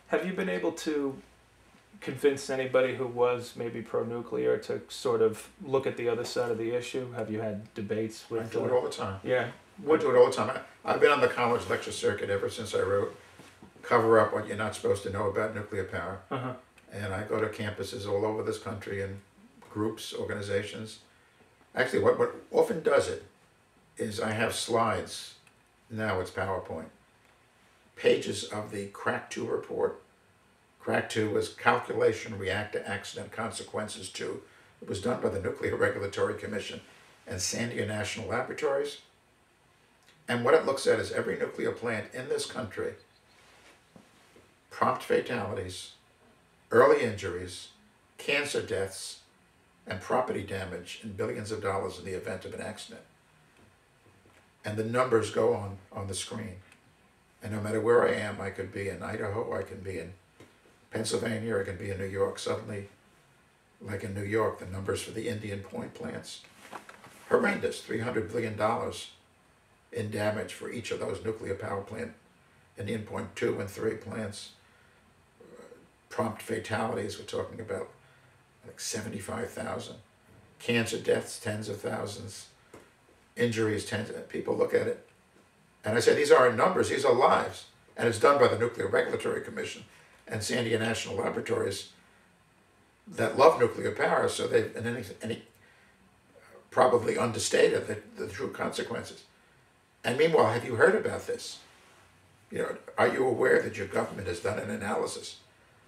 Have you been able to convince anybody who was maybe pro-nuclear to sort of look at the other side of the issue? Have you had debates I with? do it all the time. Yeah. I do it all the time. I've been on the college lecture circuit ever since I wrote Cover Up What You're Not Supposed to Know About Nuclear Power. Uh-huh. And I go to campuses all over this country and groups, organizations. Actually, what often does it is I have slides, now it's PowerPoint, pages of the Crack 2 report. Crack 2 was Calculation Reactor Accident Consequences 2. It was done by the Nuclear Regulatory Commission and Sandia National Laboratories. And what it looks at is every nuclear plant in this country, prompt fatalities, early injuries, cancer deaths, and property damage in billions of dollars in the event of an accident. And the numbers go on the screen. And no matter where I am, I could be in Idaho, I can be in Pennsylvania, I can be in New York. Suddenly, like in New York, the numbers for the Indian Point plants, horrendous, $300 billion in damage for each of those nuclear power plant, Indian Point 2 and 3 plants. Prompt fatalities, we're talking about like 75,000. Cancer deaths, tens of thousands. Injuries, tens of, people look at it. And I say, these aren't numbers, these are lives. And it's done by the Nuclear Regulatory Commission and Sandia National Laboratories that love nuclear power, so they've, and any probably understated the true consequences. And meanwhile, have you heard about this? You know, are you aware that your government has done an analysis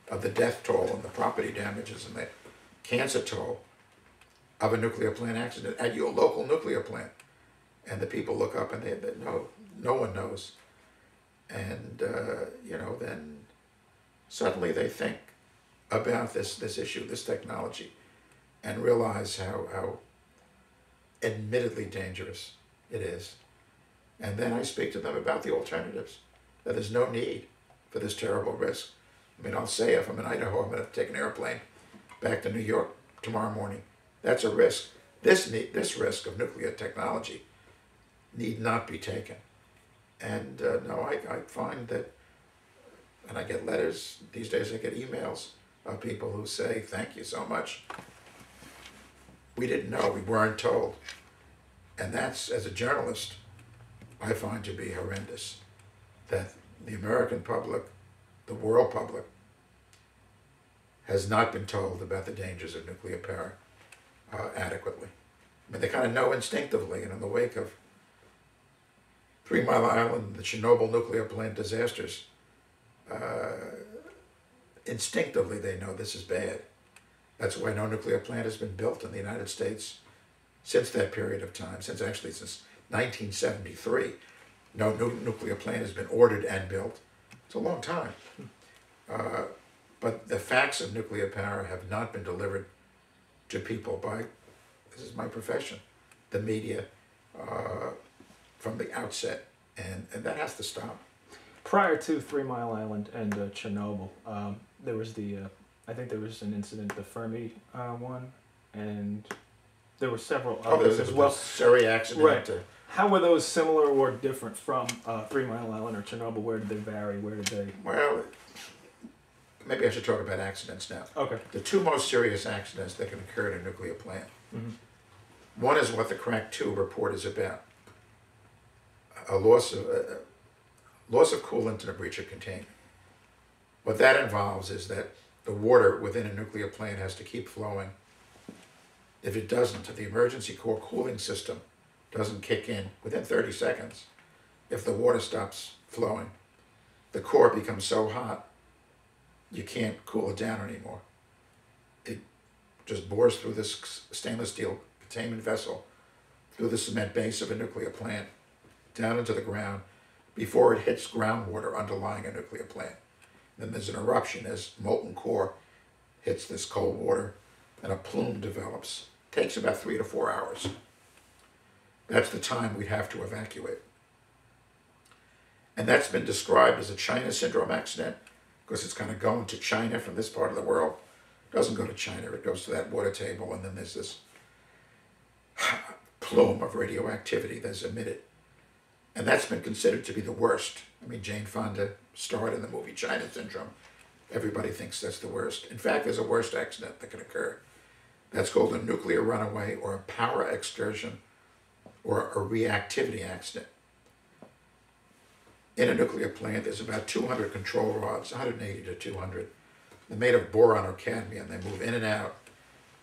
of the death toll and the property damages and the cancer toll of a nuclear plant accident at your local nuclear plant? And the people look up and they no one knows. And, you know, then suddenly they think about this issue, this technology, and realize how admittedly dangerous it is. And then I speak to them about the alternatives, that there's no need for this terrible risk. I mean, I'll say if I'm in Idaho, I'm going to have to take an airplane back to New York tomorrow morning. That's a risk. This risk of nuclear technology need not be taken. And no, I find that, and I get letters, these days I get emails of people who say, thank you so much. We didn't know, we weren't told. And that's, as a journalist, I find to be horrendous. That the American public, the world public, has not been told about the dangers of nuclear power adequately. I mean, they kind of know instinctively, and in the wake of 3 Mile Island, the Chernobyl nuclear plant disasters, instinctively they know this is bad. That's why no nuclear plant has been built in the United States since that period of time, since 1973. No nuclear plant has been ordered and built. It's a long time. But the facts of nuclear power have not been delivered to people by, this is my profession, the media, from the outset. And that has to stop. Prior to 3 Mile Island and Chernobyl, there was I think there was an incident, the Fermi one, and there were several others as well. Surrey accident. Right. How were those similar or different from 3 Mile Island or Chernobyl? Where did they vary? Where did they? Well, maybe I should talk about accidents now. Okay. The 2 most serious accidents that can occur in a nuclear plant. Mm-hmm. One is what the Crack 2 report is about. A loss of coolant and a breach of containment. What that involves is that the water within a nuclear plant has to keep flowing. If it doesn't, if the emergency core cooling system doesn't kick in within 30 seconds, if the water stops flowing, the core becomes so hot you can't cool it down anymore. It just bores through this stainless steel containment vessel, through the cement base of a nuclear plant, down into the ground, before it hits groundwater underlying a nuclear plant. Then there's an eruption as molten core hits this cold water and a plume develops. It takes about 3 to 4 hours. That's the time we'd have to evacuate. And that's been described as a China syndrome accident because it's kind of going to China from this part of the world. It doesn't go to China, it goes to that water table, and then there's this plume of radioactivity that's emitted. And that's been considered to be the worst. I mean, Jane Fonda starred in the movie China Syndrome. everybody thinks that's the worst. In fact, there's a worse accident that can occur. That's called a nuclear runaway or a power excursion or a reactivity accident. In a nuclear plant, there's about 200 control rods, 180 to 200. They're made of boron or cadmium. They move in and out,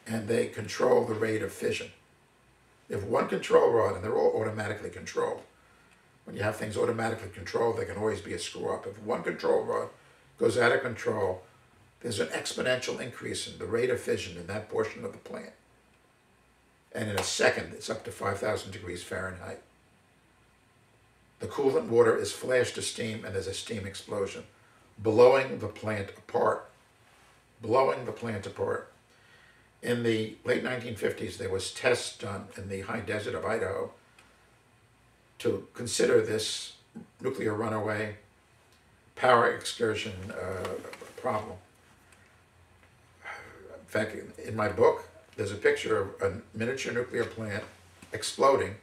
and they control the rate of fission. If one control rod, and they're all automatically controlled. When you have things automatically controlled, there can always be a screw up. If one control rod goes out of control, there's an exponential increase in the rate of fission in that portion of the plant. And in a second, it's up to 5,000 degrees Fahrenheit. The coolant water is flashed to steam, and there's a steam explosion, blowing the plant apart. Blowing the plant apart. In the late 1950s, there was tests done in the high desert of Idaho to consider this nuclear runaway power excursion problem. In fact, in my book, there's a picture of a miniature nuclear plant exploding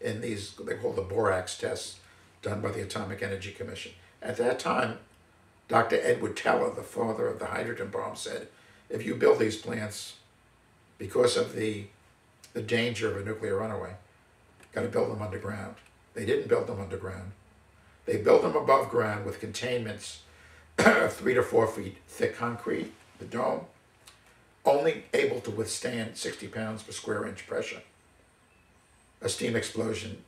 in these, they call the borax tests, done by the Atomic Energy Commission. At that time, Dr. Edward Teller, the father of the hydrogen bomb, said, if you build these plants, because of the danger of a nuclear runaway, got to build them underground. They didn't build them underground. They built them above ground with containments of 3 to 4 feet thick concrete, the dome, only able to withstand 60 pounds per square inch pressure. A steam explosion,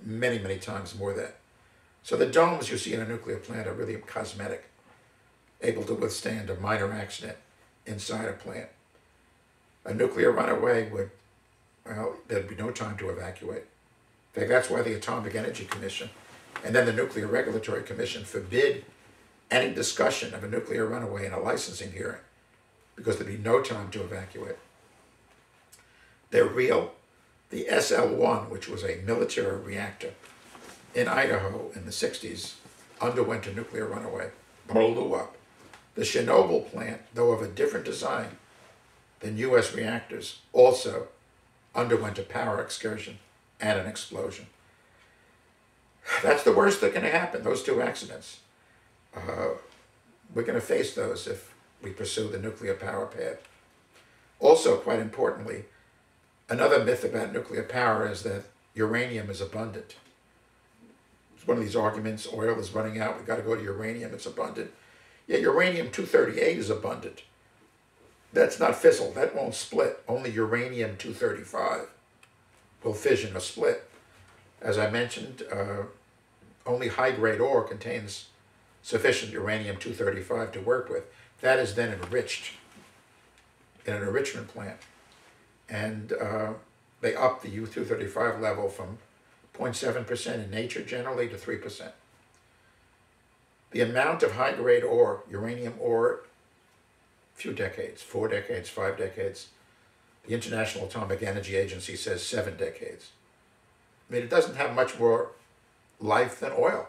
many, many times more than that. So the domes you see in a nuclear plant are really cosmetic, able to withstand a minor accident inside a plant. A nuclear runaway would, well, there'd be no time to evacuate. In fact, that's why the Atomic Energy Commission and then the Nuclear Regulatory Commission forbid any discussion of a nuclear runaway in a licensing hearing, because there'd be no time to evacuate. They're real. The SL-1, which was a military reactor in Idaho in the 60s, underwent a nuclear runaway, blew up. The Chernobyl plant, though of a different design than US reactors, also underwent a power excursion and an explosion. That's the worst that can happen, those two accidents. We're going to face those if we pursue the nuclear power path. Also, quite importantly, another myth about nuclear power is that uranium is abundant. It's one of these arguments, oil is running out, we've got to go to uranium, it's abundant. Yeah, uranium-238 is abundant. That's not fissile, that won't split. Only uranium-235 will fission or split. As I mentioned, only high-grade ore contains sufficient uranium-235 to work with. That is then enriched in an enrichment plant. And they up the U-235 level from 0.7% in nature generally to 3%. The amount of high-grade ore, uranium ore, few decades, 4 decades, 5 decades. The International Atomic Energy Agency says 7 decades. I mean, it doesn't have much more life than oil.